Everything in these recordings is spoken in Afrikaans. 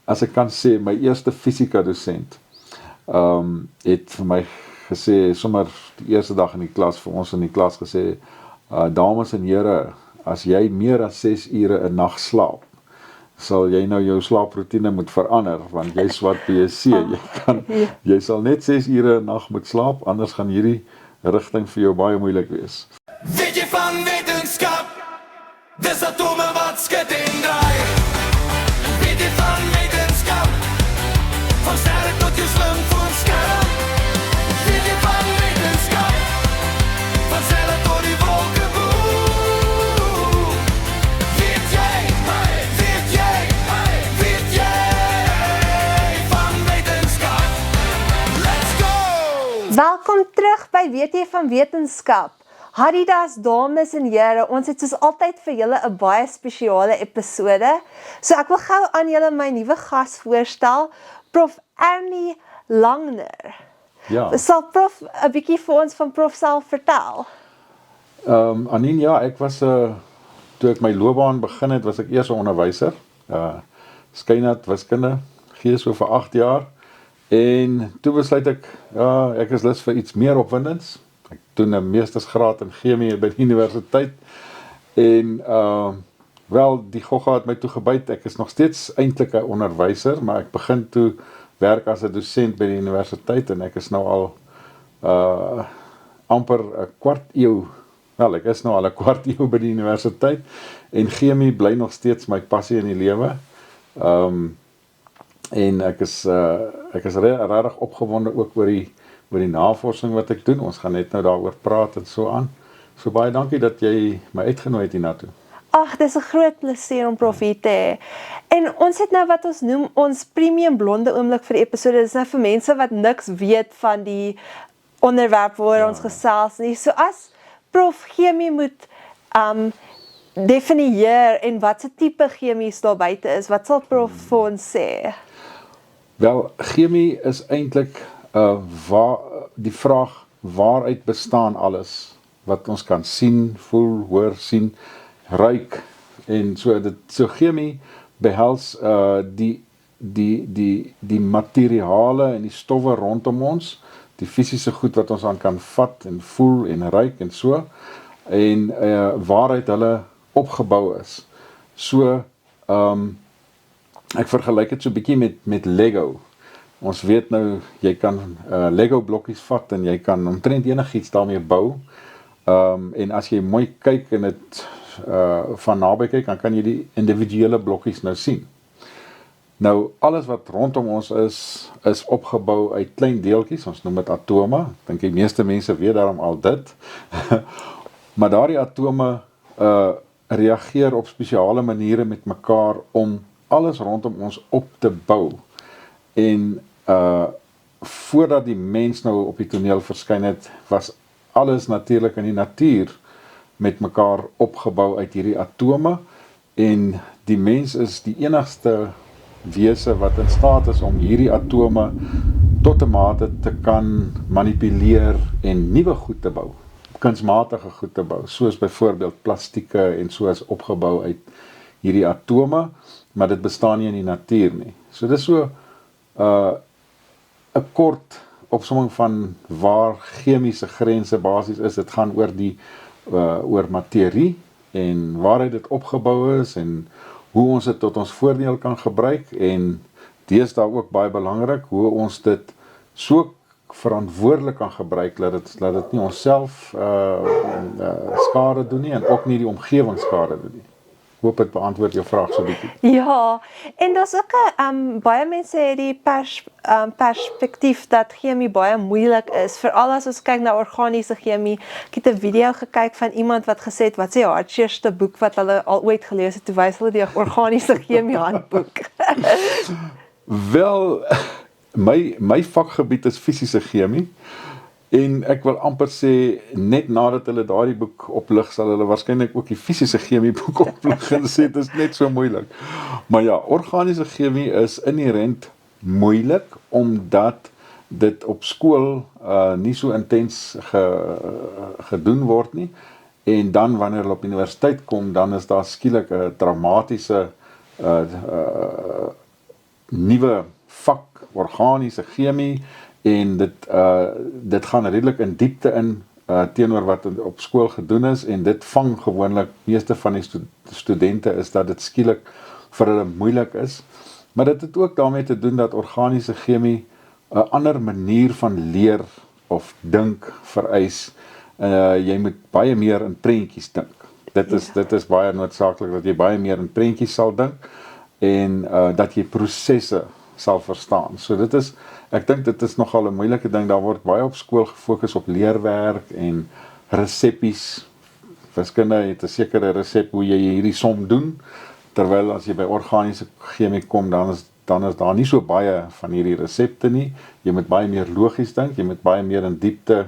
as ek kan sê, my eerste fisika dosent, het vir my gesê, sommer die eerste dag in die klas, vir ons in die klas gesê, dames en here, as jy meer as 6 ure 'n nag slaap, sal jy nou jou slaaproetine moet verander, want jy swat BSc, jy sal net 6 ure 'n nag moet slaap, anders gaan hierdie rigting vir jou baie moeilik wees. Weet jy van wetenskap? Dis atome wat skud en draai. Weet jy van wetenskap? Van sterre tot jou slim voorstel. Weet jy van wetenskap? Van selle tot die wolke boe. Weet jy van wetenskap? Let's go! Welkom terug by Weet jy van wetenskap? Haridas, dames en here, ons het soos altyd vir julle 'n baie spesiale episode. So ek wil gou aan julle my nuwe gas voorstel, Prof Ernie Langner. Ja. Sal Prof 'n bietjie vir ons van Prof self vertel? Anien, ja, ek was, toe ek my loopbaan begin het, was ek eers 'n onderwyser, skynheid, wiskunde, GSO vir 8 jaar, en toe besluit ek, ek is lus vir iets meer opwindends. Ek doen 'n meestersgraad in chemie by die universiteit, en wel, die gogga het my toe gebyt. Ek is nog steeds eintlik 'n onderwyser, maar ek begin toe werk as 'n dosent by die universiteit, en ek is nou al amper 'n kwart eeu, ek is nou al 'n kwart eeu by die universiteit, en chemie bly nog steeds my passie in die lewe. En ek is regtig opgewonde ook oor die navorsing wat ek doen. Ons gaan net nou daaroor praat en so aan. So baie dankie dat jy my uitgenooi het hiernatoe. Ag, dis 'n groot plesier om Prof hier te hê. En ons het nou wat ons noem ons premium blonde oomblik vir die episode. Dis nou vir mense wat niks weet van die onderwerp waaroor ons gesels nie. So as Prof chemie moet definieer en wat se tipe chemie daar buite is, wat sal Prof vir ons sê? Wel, chemie is eintlik die vraag, waaruit bestaan alles wat ons kan sien, voel, hoor, sien, ruik, en so chemie behels die materiale en die stowwe rondom ons, die fisiese goed wat ons aan kan vat en voel en ruik en so, en waaruit hulle opgebou is. So, ek vergelyk dit so 'n bietjie met Lego. Ons weet nou, jy kan Lego blokkies vat en jy kan omtrent enigiets daarmee bou. En as jy mooi kyk en dit van naby kyk, dan kan jy die individuele blokkies nou sien. Nou, alles wat rondom ons is opgebou uit klein deeltjies, ons noem dit atome. Ek dink die meeste mense weet daarom al dit. Maar daardie atome reageer op spesiale maniere met mekaar om alles rondom ons op te bou. En voordat die mens nou op die toneel verskyn het, was alles natuurlik in die natuur met mekaar opgebou uit hierdie atome, en die mens is die enigste wese wat in staat is om hierdie atome tot 'n mate te kan manipuleer en nuwe goed te bou, kunsmatige goed te bou, soos byvoorbeeld plastieke en soos opgebou uit hierdie atome, maar dit bestaan nie in die natuur nie. So dis so 'n kort opsomming van waar chemiese grense basies is. Dit gaan oor materie en waaruit dit opgebou is en hoe ons dit tot ons voordeel kan gebruik, en deesdae ook baie belangrik hoe ons dit so verantwoordelik kan gebruik dat dit nie onsself skade doen nie en ook nie die omgewing skade doen nie. Hoop het beantwoord jou vraag so bietjie. Ja, en daar's ook 'n baie mense het die perspektief dat chemie baie moeilik is, veral as ons kyk na organiese chemie. Ek het 'n video gekyk van iemand wat gesê het wat sy hartseerste boek wat hulle al ooit gelees het, toe wys hulle die organiese chemie handboek. Wel, my vakgebied is fisiese chemie. En ek wil amper sê, net nadat hulle daardie boek oplig, sal hulle waarskynlik ook die fisiese chemie boek oplig en sê, dit is net so moeilik. Maar ja, organiese chemie is inherent moeilik, omdat dit op skool nie so intens gedoen word nie. En dan wanneer hulle op universiteit kom, dan is daar skielik 'n dramatiese nuwe vak, organiese chemie, en dit gaan redelik in diepte in teenoor wat op skool gedoen is, en dit vang gewoonlik meeste van die studente is dat dit skielik vir hulle moeilik is, maar dit het ook daarmee te doen dat organiese chemie 'n ander manier van leer of dink vereis. Jy moet baie meer in prentjies dink. Dit is baie noodsaaklik dat jy baie meer in prentjies sal dink, en dat jy prosesse sal verstaan. So ek dink dit is nogal 'n moeilike ding. Daar word baie op skool gefokus op leerwerk en resepies. Wiskunde het 'n sekere resep hoe jy hierdie som doen, terwyl as jy by organiese chemie kom, dan is daar nie so baie van hierdie resepte nie. Jy moet baie meer logies dink, jy moet baie meer in diepte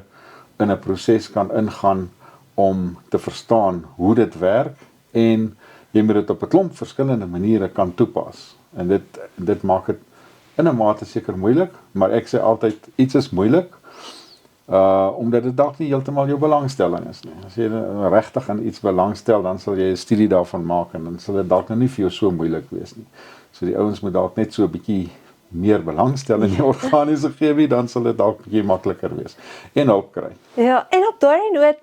in 'n proses kan ingaan om te verstaan hoe dit werk, en jy moet dit op 'n klomp verskillende maniere kan toepas. En dit maak dit in 'n mate seker moeilik, maar ek sê altyd iets is moeilik, omdat dit dalk nie heeltemal jou belangstelling is nie. As jy regtig aan iets belangstel, dan sal jy 'n studie daarvan maak, en dan sal dit dalk nie vir jou so moeilik wees nie. So die ouens moet dalk net so 'n bietjie meer belangstel in die organiese chemie, dan sal dit dalk 'n bietjie makliker wees en hulp kry. Ja, en op daardie noot,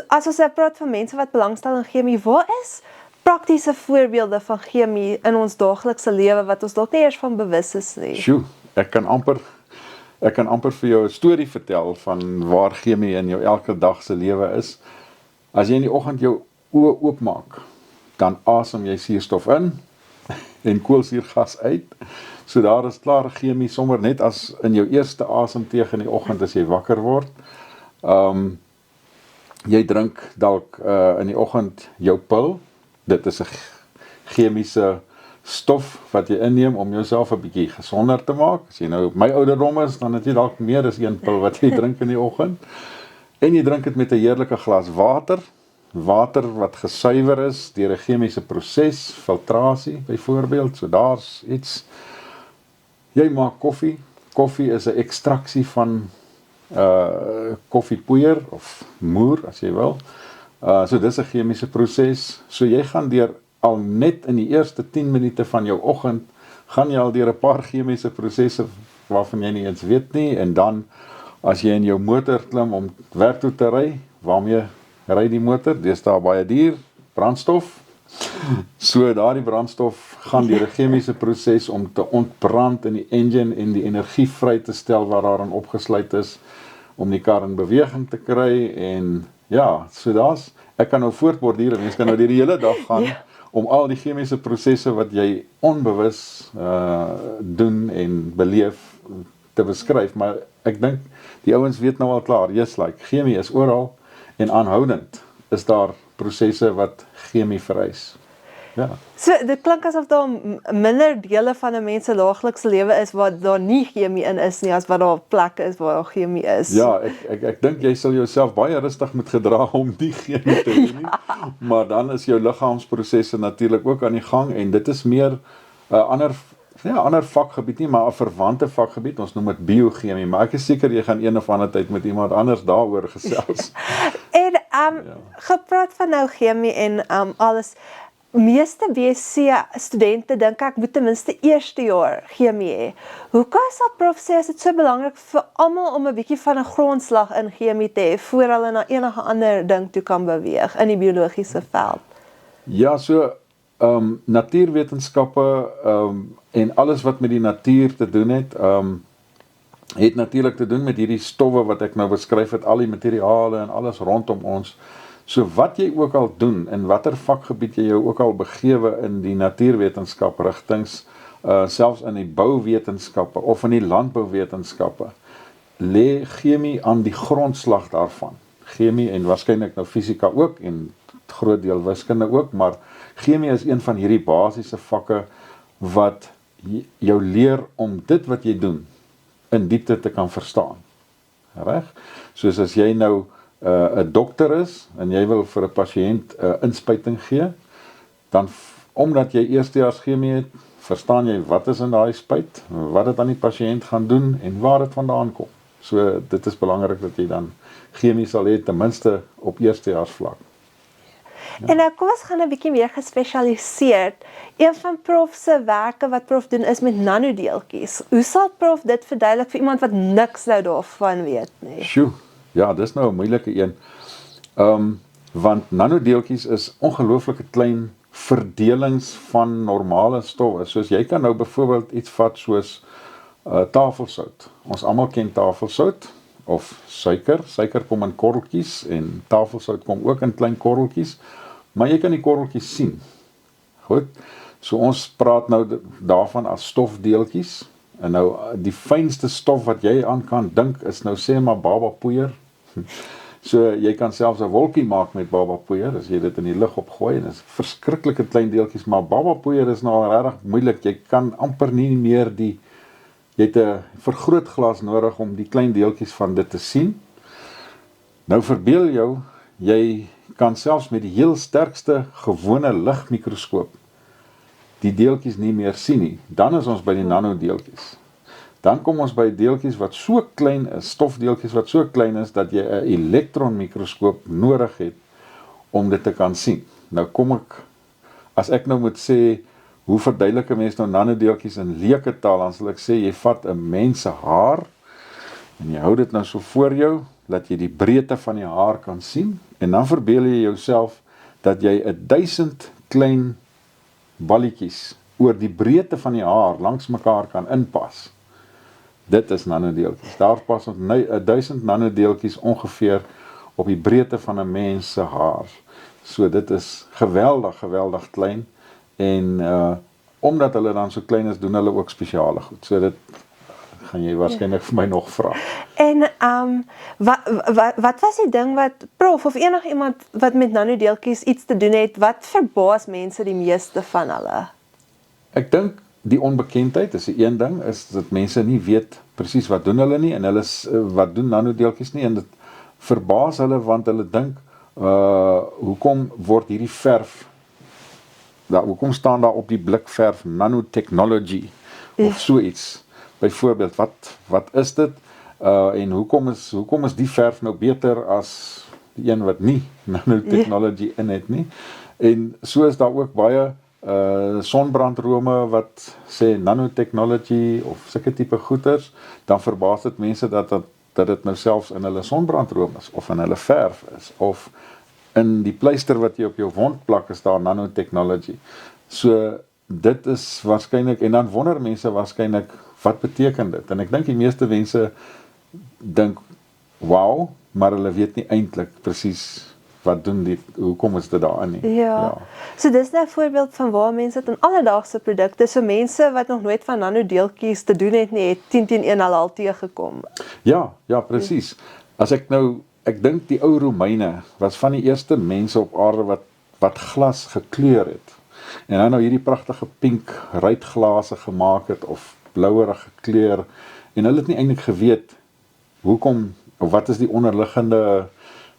as ons praat van mense wat belangstel in chemie, waar is praktiese voorbeelde van chemie in ons daaglikse lewe wat ons dalk nie eers van bewus is nie? Sjoe, ek kan amper vir jou 'n storie vertel van waar chemie in jou elke dag se lewe is. As jy in die oggend jou oë oopmaak, dan asem jy suurstof in en koolsuurgas uit. So daar is klaar chemie sommer net as in jou eerste asemteug in die oggend as jy wakker word. Jy drink dalk in die oggend jou pil. Dit is 'n chemiese stof wat jy inneem om jouself 'n bietjie gesonder te maak. As jy nou op my ouderdom is, dan het jy dalk meer as een pil wat jy drink in die oggend. En jy drink dit met 'n heerlike glas water. Water wat gesuiwer is deur 'n chemiese proses, filtrasie byvoorbeeld. So daar's iets. Jy maak koffie. Koffie is 'n ekstraksie van koffiepoeier of moer as jy wil. So dis 'n chemiese proses. So jy gaan deur al net in die eerste 10 minute van jou oggend, gaan jy al deur 'n paar chemiese prosesse waarvan jy nie eens weet nie, en dan as jy in jou motor klim om werk toe te ry, waarmee ry die motor? Dis daar baie duur, brandstof. So daardie brandstof gaan deur 'n chemiese proses om te ontbrand in die engine en die energie vry te stel wat daarin opgesluit is om die kar in beweging te kry, en ja, so ek kan nou voortborduur en mens kan nou die hele dag gaan om al die chemiese prosesse wat jy onbewus doen en beleef te beskryf, maar ek dink die ouens weet nou al klaar, chemie is oral, en aanhoudend is daar prosesse wat chemie vereis. Ja. So dit klink asof daar minder dele van 'n mens se daaglikse lewe is waar daar nie chemie in is nie, as wat daar plekke is waar daar chemie is. Ja, ek dink jy sal jouself baie rustig moet gedra om die chemie te hê nie. Maar dan is jou liggaamsprosesse natuurlik ook aan die gang, en dit is meer 'n ander vakgebied nie, maar 'n verwante vakgebied. Ons noem dit biochemie, maar ek is seker jy gaan een of ander tyd met iemand anders daaroor gesels. En gepraat van nou chemie en alles, meeste BSc studente dink ek moet ten minste eerste jaar chemie hê. Hoekom sal prof sê is dit so belangrik vir almal om 'n bietjie van 'n grondslag in chemie te hê voor hulle na enige ander ding toe kan beweeg in die biologiese veld? Ja, so natuurwetenskappe en alles wat met die natuur te doen het natuurlik te doen met hierdie stowwe wat ek nou beskryf het, al die materiale en alles rondom ons. So wat jy ook al doen, en watter vakgebied jy jou ook al begewe in die natuurwetenskap rigtings, selfs in die bouwetenskappe of in die landbouwetenskappe, lê chemie aan die grondslag daarvan. Chemie en waarskynlik nou fisika ook, en groot deel wiskunde ook, maar chemie is een van hierdie basiese vakke wat jou leer om dit wat jy doen in diepte te kan verstaan. Reg? Soos as jy nou 'n dokter is en jy wil vir 'n pasiënt 'n inspuiting gee, dan omdat jy eerstejaars chemie het, verstaan jy wat is in daai spuit, wat dit aan die pasiënt gaan doen en waar dit vandaan kom. So dit is belangrik dat jy dan chemie sal hê, ten minste op eerstejaars vlak. En nou kom ons gaan 'n bietjie meer gespesialiseerd. Een van Prof se werke wat Prof doen is met nanodeeltjies. Hoe sal Prof dit verduidelik vir iemand wat niks nou daarvan weet nie? Sjoe, ja, dis nou 'n moeilike een. Want nanodeeltjies is ongelooflike klein verdelings van normale stowwe. Soos jy kan nou byvoorbeeld iets vat soos tafelsout. Ons almal ken tafelsout of suiker. Suiker kom in korreltjies en tafelsout kom ook in klein korreltjies, maar jy kan die korreltjies sien. Goed. So ons praat nou daarvan as stofdeeltjies. En nou die fynste stof wat jy aan kan dink is nou sê maar babapoeier. So jy kan selfs 'n wolkie maak met babapoeier as jy dit in die lug opgooi en dit is verskriklike klein deeltjies, maar babapoeier is nou regtig moeilik. Jy kan amper nie meer jy het 'n vergrootglas nodig om die klein deeltjies van dit te sien. Nou verbeel jou, jy kan selfs met die heel sterkste gewone ligmikroskoop die deeltjies nie meer sien nie. Dan is ons by die nanodeeltjies. Dan kom ons by deeltjies wat so klein is, stofdeeltjies wat so klein is dat jy 'n elektronmikroskoop nodig het om dit te kan sien. Nou as ek nou moet sê, hoe verduidelik 'n mens nou nanodeeltjies in leuke taal, dan sal ek sê, jy vat 'n mens se haar, en jy hou dit nou so voor jou, dat jy die breedte van die haar kan sien, en dan verbeel jy jouself, dat jy 1000 klein balletjies oor die breedte van die haar langs mekaar kan inpas. Dit is nanodeeltjies. Daar pas 1000 nanodeeltjies ongeveer op die breedte van 'n mens se haar. So dit is geweldig klein, en omdat hulle dan so klein is, doen hulle ook spesiale goed. So dit gaan jy waarskynlik vir my nog vra. En wat was die ding wat Prof of enigiemand wat met nanodeeltjies iets te doen het, wat verbaas mense die meeste van hulle? Ek dink die onbekendheid is 'n een ding, is dat mense nie weet presies wat doen hulle nie, en hulle wat doen nanodeeltjies nie, en dit verbaas hulle, want hulle dink, hoekom word hierdie verf, hoekom staan daar op die blikverf nanotechnology, of so iets, byvoorbeeld, wat is dit, en hoekom is die verf nou beter as die een wat nie nanotechnology in het nie, en so is daar ook baie sonbrandrome wat sê nanotechnology of sulke tipe goeders, dan verbaas dit mense dat dit nou selfs in hulle sonbrandroom is, of in hulle verf is, of in die pleister wat jy op jou wond plak, is daar nanotechnology. So dit is waarskynlik, en dan wonder mense waarskynlik, wat beteken dit? En ek dink die meeste mense dink, wow, maar hulle weet nie eintlik presies wat doen dit, hoekom is dit daarin nie. Ja. So dis nou 'n voorbeeld van waar mense dit in alledaagse produkte, so mense wat nog nooit van nanodeeltjies te doen het nie, het 10 teen 1 al teëgekom. Ja, presies. As ek dink die ou Romeine was van die eerste mense op aarde wat glas gekleur het. En dan nou hierdie pragtige pink ruitglase gemaak het, of blouerige kleur, en hulle het nie eintlik geweet hoekom, of wat is die onderliggende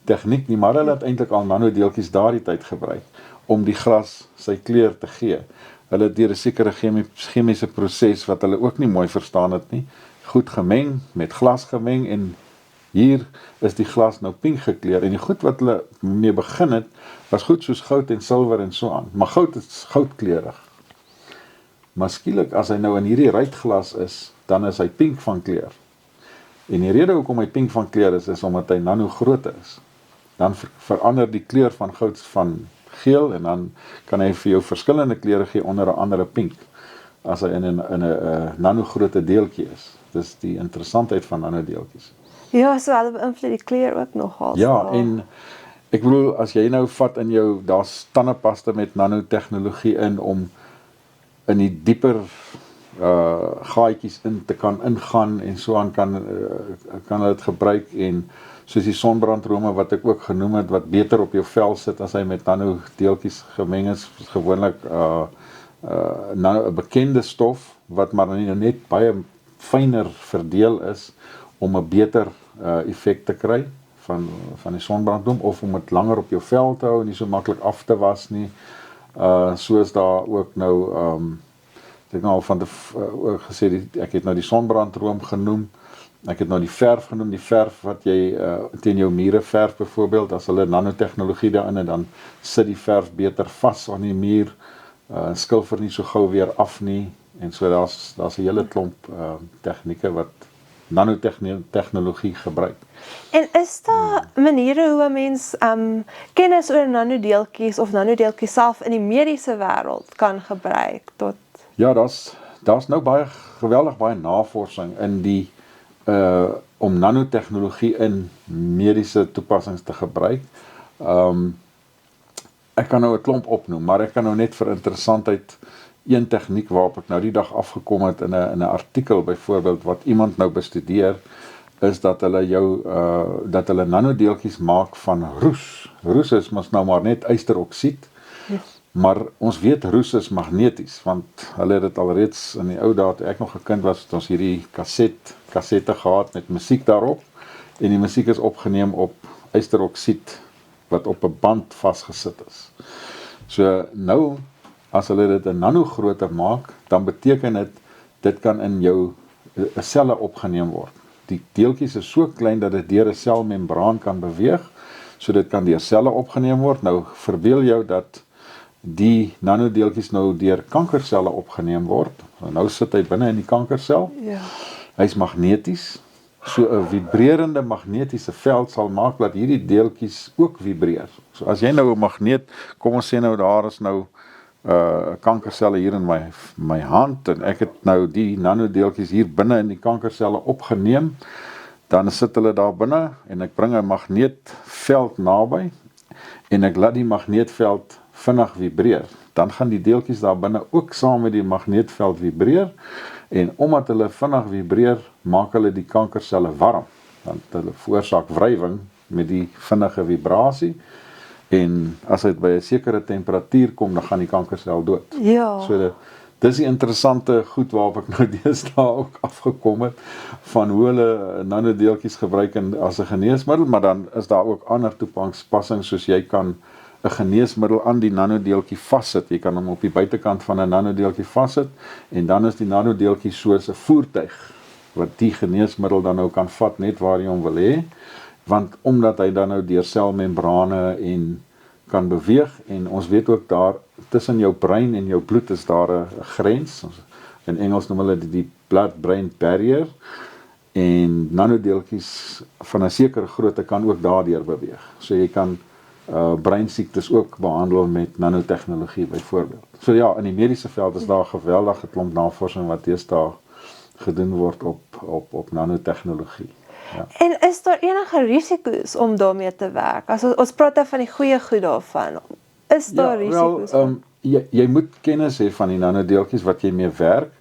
tegniek nie, maar hulle het eintlik al nanodeeltjies daardie tyd gebruik, om die glas sy kleur te gee. Hulle het deur 'n sekere chemiese proses, wat hulle ook nie mooi verstaan het nie, goed gemeng, met glas gemeng, en hier is die glas nou pink gekleur, en die goed wat hulle mee begin het, was goed soos goud en silwer en so aan, maar goud is goudkleurig. Maar skielik, as hy nou in hierdie ruitglas is, dan is hy pink van kleur. En die rede hoekom hy pink van kleur is omdat hy nanogroot is. Dan verander die kleur van goud van geel, en dan kan hy vir jou verskillende kleure gee onder 'n andere pink, as hy in 'n nanogroote deeltjie is. Dis die interessantheid van nanodeeltjies. Ja, so hulle beïnvloed die kleur ook nogal. Ja, en ek bedoel, as jy nou vat in jou, daar's tandepasta met nanotechnologie om in die dieper gaatjies in te kan ingaan, en so aan kan hulle dit gebruik, en soos die sonbrandrome wat ek ook genoem het, wat beter op jou vel sit as hy met nanodeeltjies gemeng is, gewoonlik 'n bekende stof, wat maar net baie fyner verdeel is, om 'n beter effek te kry van die sonbrandroom, of om dit langer op jou vel te hou, en nie so maklik af te was nie. So is daar ook nou, ek het nou al gesê, ek het nou die sonbrandroom genoem, Ek het nou die verf genoem, die verf wat jy teen jou mure verf byvoorbeeld, as hulle nanotechnologie daarin en dan sit die verf beter vas aan die muur, skilfer nie so gou weer af nie, en so daar's 'n hele klomp tegnieke wat nanotechnologie gebruik. En is daar maniere hoe 'n mens kennis oor nanodeeltjies of nanodeeltjies self in die mediese wêreld kan gebruik tot? Ja, daar's nou geweldig baie navorsing in die om nanotechnologie in mediese toepassings te gebruik. Ek kan nou 'n klomp opnoem, maar ek kan nou net vir interessantheid een tegniek waarop ek nou die dag afgekom het in 'n artikel byvoorbeeld wat iemand nou bestudeer, is dat hulle nanodeeltjies maak van roes. Roes is mos nou maar net ysteroksied. Yes. Maar ons weet roes is magneties, want hulle het dit alreeds in die ou dae toe ek nog 'n kind was, het ons hierdie kassette gehad met musiek daarop, en die musiek is opgeneem op ysteroksied wat op 'n band vasgesit is. So nou, as hulle dit in nanogrootte maak, dan beteken dit kan in jou selle opgeneem word. Die deeltjies is so klein dat dit deur 'n selmembraan kan beweeg, so dit kan deur selle opgeneem word. Nou verbeel jou dat die nanodeeltjies nou deur kankerselle opgeneem word. Nou sit hy binne in die kankersel. Ja. Hy's magneties. So 'n vibrerende magnetiese veld sal maak dat hierdie deeltjies ook vibreer. So as jy nou 'n magneet, kom ons sê nou daar is nou kankerselle hier in my hand, en ek het nou die nanodeeltjies hier binne in die kankerselle opgeneem, dan sit hulle daar binne, en ek bring 'n magneetveld naby, en ek laat die magneetveld vinnig vibreer. Dan gaan die deeltjies daar binne ook saam met die magneetveld vibreer, en omdat hulle vinnig vibreer, maak hulle die kankerselle warm, want hulle veroorsaak wrywing met die vinnige vibrasie, en as dit by 'n sekere temperatuur kom, dan gaan die kankersel dood. Ja. So dis die interessante goed waarop ek nou deesdae ook afgekom het, van hoe hulle nanodeeltjies gebruik as 'n geneesmiddel, maar dan is daar ook ander toepassings, soos jy kan 'n geneesmiddel aan die nanodeeltjie vassit. Jy kan hom op die buitekant van 'n nanodeeltjie vassit, en dan is die nanodeeltjie soos 'n voertuig, wat die geneesmiddel dan nou kan vat net waar jy hom wil hê, want omdat hy dan nou deur selmembrane en kan beweeg, en ons weet ook daar tussen jou brein en jou bloed is daar 'n grens. In Engels noem hulle die blood-brain barrier, en nanodeeltjies van 'n sekere grootte kan ook daardeur beweeg. So jy kan breinsiektes ook behandel met nanotechnologie byvoorbeeld. So ja, in die mediese veld is daar 'n geweldige klomp navorsing wat deesdae gedoen word op nanotechnologie. Ja. En is daar enige risiko's om daarmee te werk? As ons praat van die goeie goed daarvan, is daar risiko's? Jy moet kennis hê van die nanodeeltjies wat jy mee werk.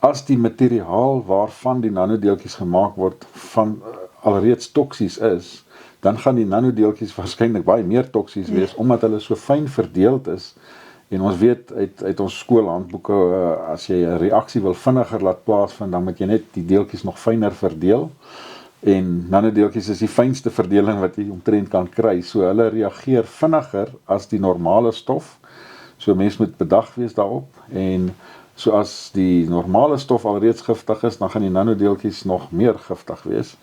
As die materiaal waarvan die nanodeeltjies gemaak word van alreeds toksies is, dan gaan die nanodeeltjies waarskynlik baie meer toksies wees, omdat hulle so fyn verdeeld is. En ons weet uit ons skoolhandboeke, as jy 'n reaksie wil vinniger laat plaasvind, dan moet jy net die deeltjies nog fyner verdeel. En nanodeeltjies is die fynste verdeling wat jy omtrent kan kry. So hulle reageer vinniger as die normale stof. So mens moet bedag wees daarop. En so as die normale stof alreeds giftig is, dan gaan die nanodeeltjies nog meer giftig wees.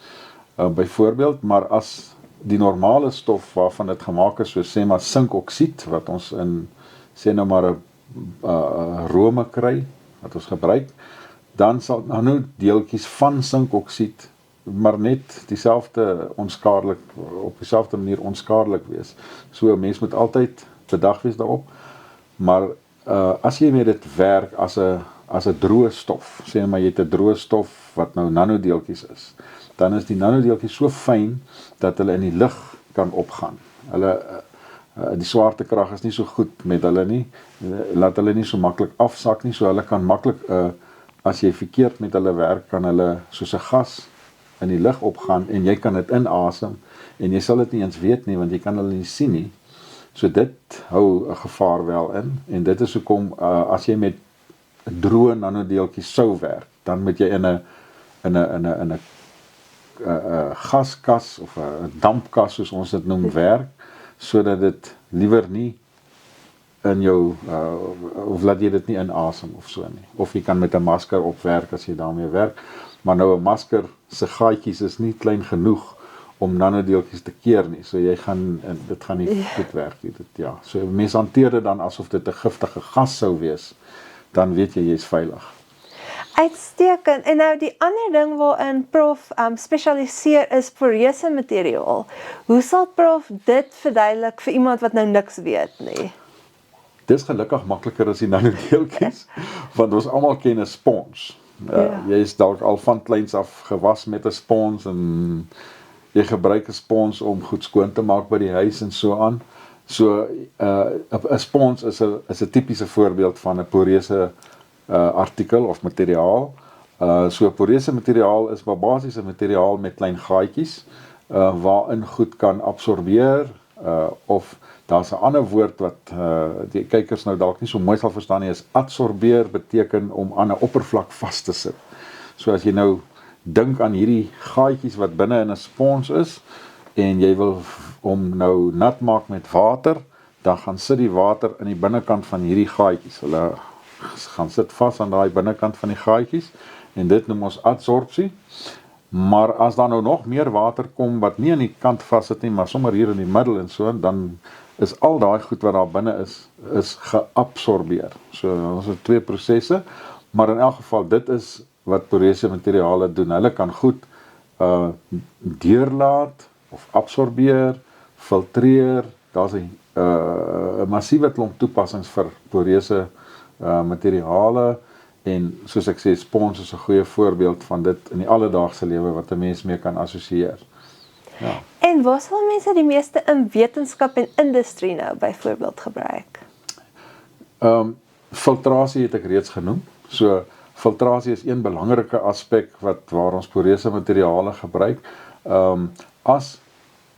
Byvoorbeeld, maar as die normale stof waarvan dit gemaak is, so sê maar sinkoksied, wat ons in, sê nou maar 'n rome kry, wat ons gebruik, dan sal nanodeeltjies van sinkoksied maar net dieselfde onskadelik, op dieselfde manier onskadelik wees. So 'n mens moet altyd bedag wees daarop, maar as jy met dit werk as 'n droë stof, sê maar jy het 'n droë stof wat nou nanodeeltjies is, dan is die nanodeeltjies so fyn dat hulle in die lug kan opgaan. Die swaartekrag is nie so goed met hulle nie, laat hulle nie so maklik afsak nie, so hulle kan maklik, as jy verkeerd met hulle werk, kan hulle soos 'n gas in die lug opgaan, en jy kan dit inasem, en jy sal dit nie eens weet nie, want jy kan hulle nie sien nie. So dit hou 'n gevaar wel in, en dit is hoekom, as jy met droë nanodeeltjies sou werk, dan moet jy in 'n gaskas, of 'n dampkas, soos ons dit noem, werk, sodat dit liewer nie in jou, of laat jy dit nie inasem of so nie. Of jy kan met 'n masker opwerk as jy daarmee werk. Maar nou 'n masker se gaatjies is nie klein genoeg om nanodeeltjies te keer nie. So jy gaan dit gaan nie goed werk nie. Ja, so mense hanteer dit dan asof dit 'n giftige gas sou wees, dan weet jy jy's veilig. Uitstekend. En nou die ander ding waarin prof spesialiseer is poreuse materiaal. Hoe sal prof dit verduidelik vir iemand wat nou niks weet nie? Dis gelukkig makliker as die nanodeeltjies, want ons almal ken 'n spons. Jy is dalk al van kleins af gewas met 'n spons en jy gebruik 'n spons om goed skoon te maak by die huis en so aan. So 'n spons is 'n tipiese voorbeeld van 'n poreuse artikel of materiaal. So poreuse materiaal is basies 'n materiaal met klein gaatjies waarin goed kan absorbeer of daar's 'n ander woord wat die kykers nou dalk nie so mooi sal verstaan nie, is adsorbeer beteken om aan 'n oppervlak vas te sit. So as jy nou dink aan hierdie gaatjies wat binne in 'n spons is en jy wil hom nou nat maak met water, dan gaan sit die water in die binnekant van hierdie gaatjies. Hulle gaan sit vas aan daai binnekant van die gaatjies en dit noem ons adsorpsie. Maar as daar nou nog meer water kom wat nie aan die kant vas sit nie, maar sommer hier in die middel en so, dan is al daai goed wat daar binne is geabsorbeer. So ons het twee prosesse, maar in elk geval dit is wat poreuse materiale doen. Hulle kan goed deurlaat of absorbeer, filtreer. Daar's 'n massiewe klomp toepassings vir poreuse materiale en soos ek sê, spons is 'n goeie voorbeeld van dit in die alledaagse lewe wat 'n mens mee kan assosieer. Ja. En waar sal mense die meeste in wetenskap en industrie nou byvoorbeeld gebruik? Filtrasie het ek reeds genoem. So filtrasie is een belangrike aspek waar ons poreuse materiale gebruik. As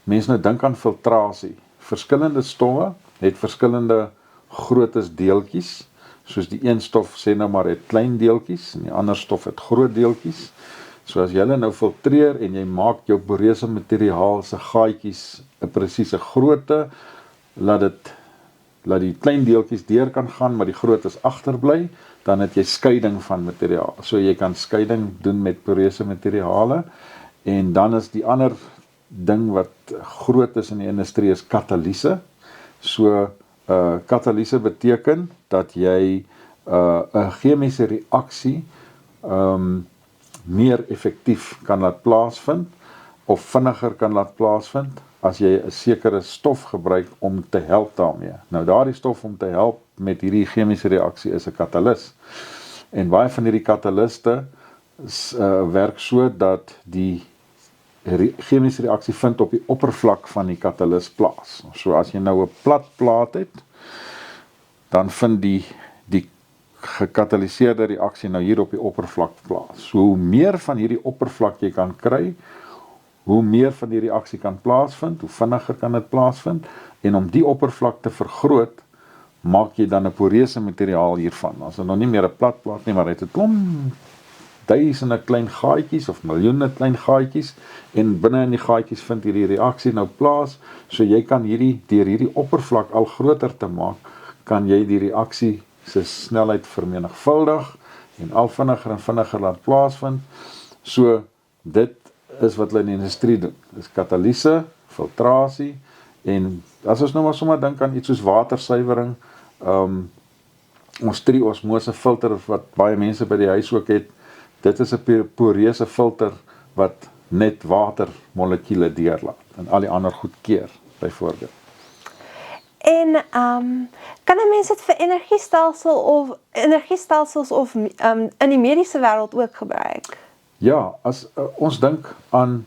mense nou dink aan filtrasie, verskillende stowwe het verskillende grootes deeltjies. Soos die een stof sê nou maar het klein deeltjies en die ander stof het groot deeltjies. So as jy nou filtreer en jy maak jou poreuse materiaal se gaatjies 'n presiese grootte, laat die klein deeltjies deur kan gaan, maar die grootes agterbly, dan het jy skeiding van materiaal. So jy kan skeiding doen met poreuse materiale. En dan is die ander ding wat groot is in die industrie is katalise. So katalise beteken dat jy 'n chemiese reaksie meer effektief kan laat plaasvind of vinniger kan laat plaasvind as jy 'n sekere stof gebruik om te help daarmee. Nou daardie stof om te help met hierdie chemiese reaksie is 'n katalis. En baie van hierdie kataliste werk so dat die chemiese reaksie vind op die oppervlak van die katalis plaas. So as jy nou 'n plat plaat het, dan vind die gekataliseerde reaksie nou hier op die oppervlak plaas. So hoe meer van hierdie oppervlak jy kan kry, hoe meer van die reaksie kan plaasvind, hoe vinniger kan dit plaasvind, en om die oppervlak te vergroot, maak jy dan 'n poreuse materiaal hiervan. As dit nog nie meer 'n plat plaat nie, maar dit het 'n klomp duisende klein gaatjies of miljoene klein gaatjies, en binne in die gaatjies vind hierdie reaksie nou plaas, so jy kan deur hierdie oppervlak al groter te maak, kan jy die reaksie se snelheid vermenigvuldig en al vinniger en vinniger laat plaasvind. So dit is wat hulle in die industrie doen. Dis katalise, filtrasie, en as ons nou maar sommer dink aan iets soos watersuiwering, ons triosmose filter wat baie mense by die huis ook het, dit is 'n poreuse filter wat net watermolekuule deurlaat en al die ander goed keer, byvoorbeeld. En kan 'n mens dit vir energiestelsels of in die mediese wêreld ook gebruik? Ja, as ons dink aan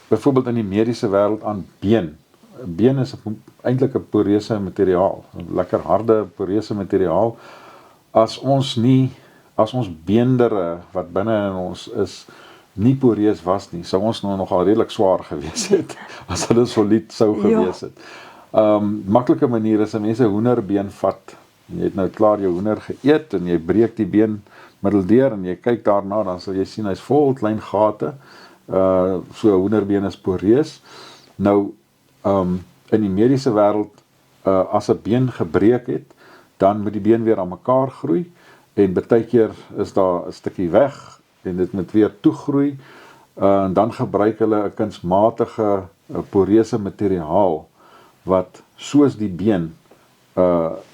byvoorbeeld in die mediese wêreld aan been. Been is eintlik 'n poreuse materiaal, 'n lekker harde poreuse materiaal. As ons beendere wat binne in ons is nie poreus was nie, sou ons nou nogal redelik swaar gewees het as hulle solied sou gewees het. Maklike manier is 'n mens 'n hoenderbeen vat. Jy het nou klaar jou hoender geëet en jy breek die been middeldeur en jy kyk daarna, dan sal jy sien hy's vol klein gate. So 'n hoenderbeen is poreus. Nou in die mediese wêreld, as 'n been gebreek het, dan moet die been weer aan mekaar groei en baie keer is daar 'n stukkie weg en dit moet weer toegroei. En dan gebruik hulle 'n kunsmatige poreuse materiaal wat soos die been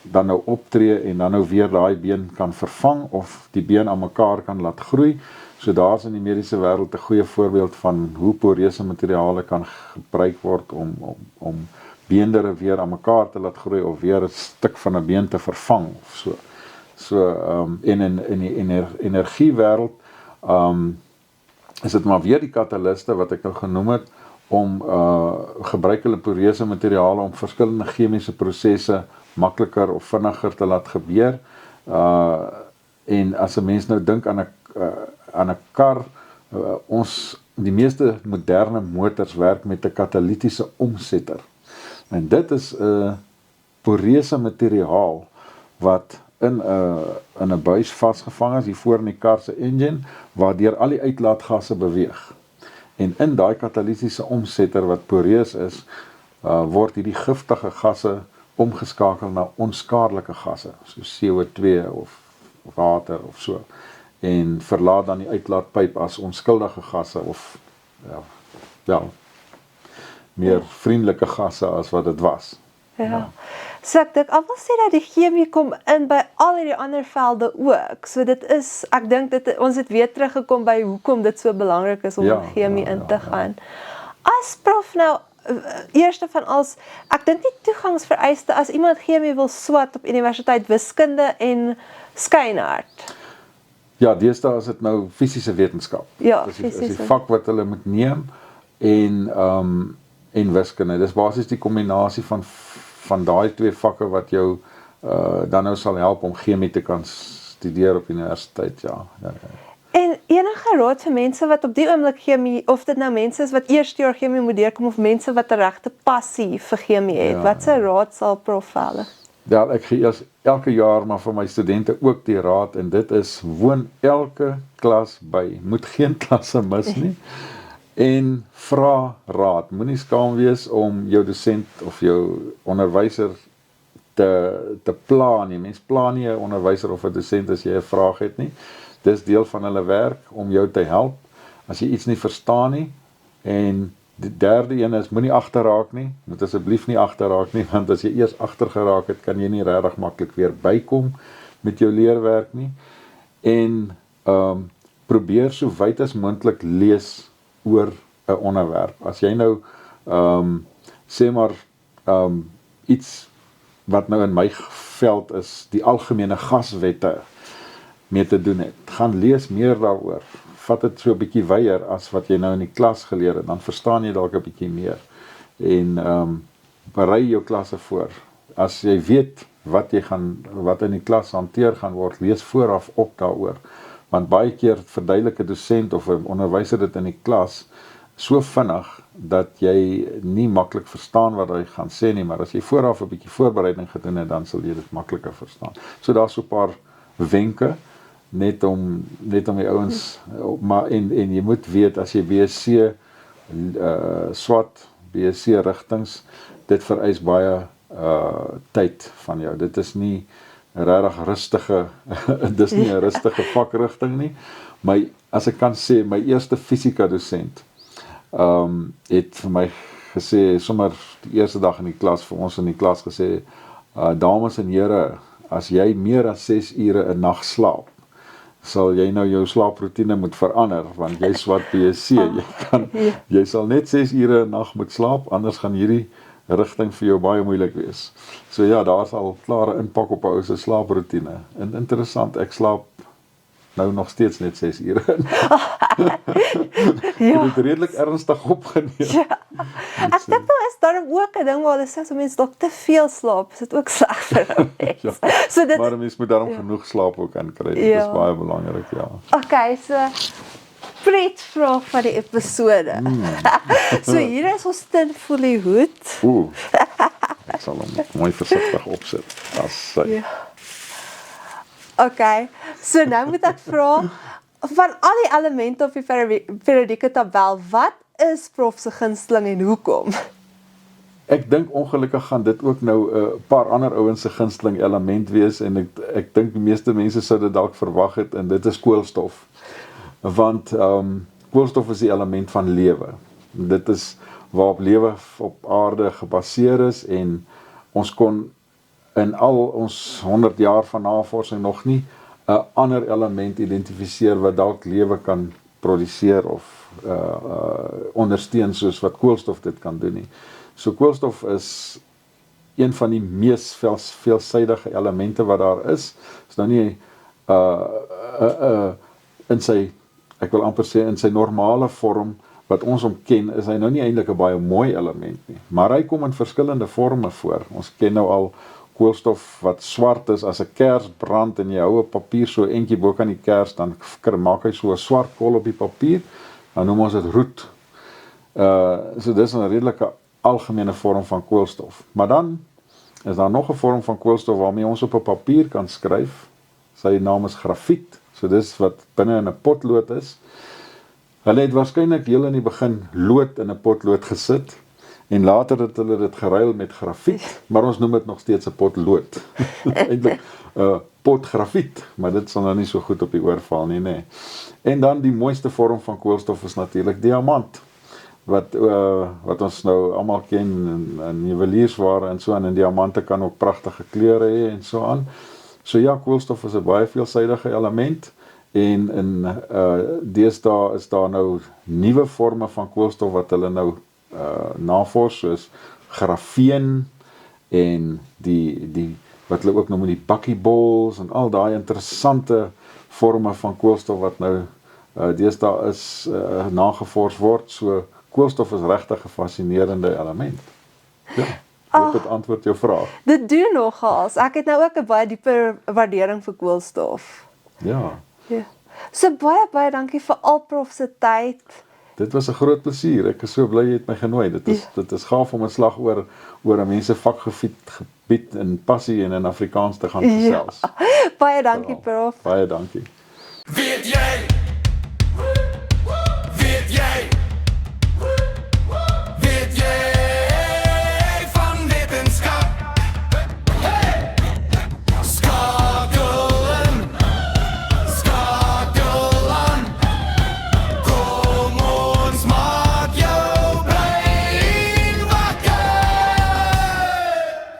dan nou optree en dan nou weer daai been kan vervang of die been aan mekaar kan laat groei. So daar's in die mediese wêreld 'n goeie voorbeeld van hoe poreuse materiale kan gebruik word om beendere weer aan mekaar te laat groei of weer 'n stuk van 'n been te vervang of so. So en in die energiewêreld is dit maar weer die kataliste wat ek nou genoem het om gebruik hulle poreuse materiale om verskillende chemiese prosesse makliker of vinniger te laat gebeur. En as 'n mens nou dink aan 'n kar, die meeste moderne motors werk met 'n katalitiese omsetter. En dit is 'n poreuse materiaal wat in 'n buis vasgevang is hier voor in die kar se engine, waardeur al die uitlaatgasse beweeg. En in daai katalitiese omsetter wat poreus is, word hierdie giftige gasse omgeskakel na onskadelike gasse, so CO2 of water of so, en verlaat dan die uitlaatpyp as onskuldige gasse of meer vriendelike gasse as wat dit was. Ja. So ek dink almal sê dat die chemie kom in by al hierdie ander velde ook. So dit is, ek dink ons het weer teruggekom by hoekom dit so belangrik is om chemie in te gaan. As prof nou eerste van alles, ek dink die toegangsvereiste as iemand chemie wil swat op universiteit, wiskunde en skynhart. Ja, deesdae is dit nou fisiese wetenskap. Ja, dis die vak wat hulle moet neem en wiskunde. Dis basies die kombinasie van daai twee vakke wat jou dan nou sal help om chemie te kan studeer op universiteit, ja. En enige raad vir mense wat op die oomblik chemie, of dit nou mense is wat eerste jaar chemie moet deurkom, of mense wat 'n regte passie vir chemie het, wat se raad sal prof hulle? Ja, ek gee eers elke jaar maar vir my studente ook die raad, en dit is woon elke klas by, moet geen klasse mis nie, en vra raad, moenie skaam wees om jou dosent of jou onderwyser te pla nie. Mens pla nie 'n onderwyser of 'n dosent as jy 'n vraag het nie. Dis deel van hulle werk om jou te help as jy iets nie verstaan nie. En die derde een is moenie agterraak nie. Moet asseblief nie agterraak nie, want as jy eers agter geraak het, kan jy nie regtig maklik weer bykom met jou leerwerk nie. En probeer so wyd as moontlik lees oor 'n onderwerp. As jy nou sê maar iets wat nou in my veld is, die algemene gaswette mee te doen het. Gaan lees meer daaroor. Vat dit so 'n bietjie wyeer as wat jy nou in die klas geleer het, dan verstaan jy dalk 'n bietjie meer. En berei jou klasse voor. As jy weet wat in die klas hanteer gaan word, lees vooraf op daaroor. Want baie keer verduidelik 'n dosent of 'n onderwyser dit in die klas so vinnig dat jy nie maklik verstaan wat hy gaan sê nie, maar as jy vooraf 'n bietjie voorbereiding gedoen het, dan sal jy dit makliker verstaan. So daar's so 'n paar wenke net om die ouens, maar en jy moet weet as jy BSc swat, BSc rigtings, dit vereis baie tyd van jou. Dit is nie regtig rustige, dis nie 'n rustige vakrigting nie. Maar as ek kan sê, my eerste fisika dosent het vir my gesê, sommer die eerste dag in die klas, vir ons in die klas gesê, dames en here, as jy meer as 6 ure 'n nag slaap, sal jy nou jou slaaproetine moet verander, want jy swat BSc, jy sal net 6 ure 'n nag moet slaap, anders gaan hierdie rigting vir jou baie moeilik wees. So ja, daar's al klare impak op 'n ou se slaaproetine. En interessant, ek slaap nou nog steeds net 6 ure. Ja. Dit is redelik ernstig opgeneem. Ja. Ek dink daar is daarom ook 'n ding waar hulle sê as mense dalk te veel slaap, is dit ook sleg vir 'n mens. Ja. So dit, Maar 'n mens moet daarom genoeg slaap ook kan kry. Dit is baie belangrik, ja. Okay, so pretvraag van die episode. So hier is ons tinfoelie hoed. Ek sal hom mooi versigtig opsit. As sy. Ja. Okay, so nou moet ek vra, van al die elemente op die periodieke tabel, wat is prof se gunsteling en hoekom? Ek dink ongelukkig gaan dit ook nou 'n paar ander ouens se gunsteling element wees, en ek dink die meeste mense sou dit dalk verwag het, en dit is koolstof. want koolstof is die element van lewe. Dit is waarop lewe op aarde gebaseer is en ons kon in al ons 100 jaar van navorsing nog nie 'n ander element identifiseer wat dalk lewe kan produseer of ondersteun soos wat koolstof dit kan doen nie. So koolstof is een van die mees veelsidige elemente wat daar is. Is nou nie in sy, ek wil amper sê in sy normale vorm wat ons hom ken, is hy nou nie eintlik 'n baie mooi element nie, maar hy kom in verskillende forme voor. Ons ken nou al koolstof wat swart is, as 'n kers brand en jy hou 'n papier so entjie bo kan die kers, dan maak hy so 'n swart kol op die papier, dan noem ons dit roet. So dis 'n redelike algemene vorm van koolstof. Maar dan is daar nog 'n vorm van koolstof waarmee ons op 'n papier kan skryf. Sy naam is grafiet. So dis wat binne in 'n potlood is. Hulle het waarskynlik heel in die begin lood in 'n potlood gesit en later het hulle dit geruil met grafiet, maar ons noem dit nog steeds 'n potlood. Eintlik potgrafiet, maar dit sal nou nie so goed op die oor val nie, nê. En dan die mooiste vorm van koolstof is natuurlik diamant. Wat ons nou almal ken in juweliersware en so aan, en diamante kan ook pragtige kleure hê en so aan. So ja, koolstof is 'n baie veelsidige element en in deesdae is daar nou nuwe forme van koolstof wat hulle nou navors, soos grafeen en die wat hulle ook noem die buckyballs en al daai interessante forme van koolstof wat nou deesdae is nagevors word. So koolstof is regtig 'n fascinerende element. Ja, hoop dit antwoord jou vraag. Dit doen nogals. Ek het nou ook 'n baie dieper waardering vir koolstof. Ja. Ja. So baie dankie vir al Prof se tyd. Dit was 'n groot plesier. Ek is so bly jy het my genooi. Dit is gaaf om 'n slag oor 'n mense vakgebied in passie en in Afrikaans te gaan gesels. Ja. Baie dankie Prof. Baie dankie. Weet jy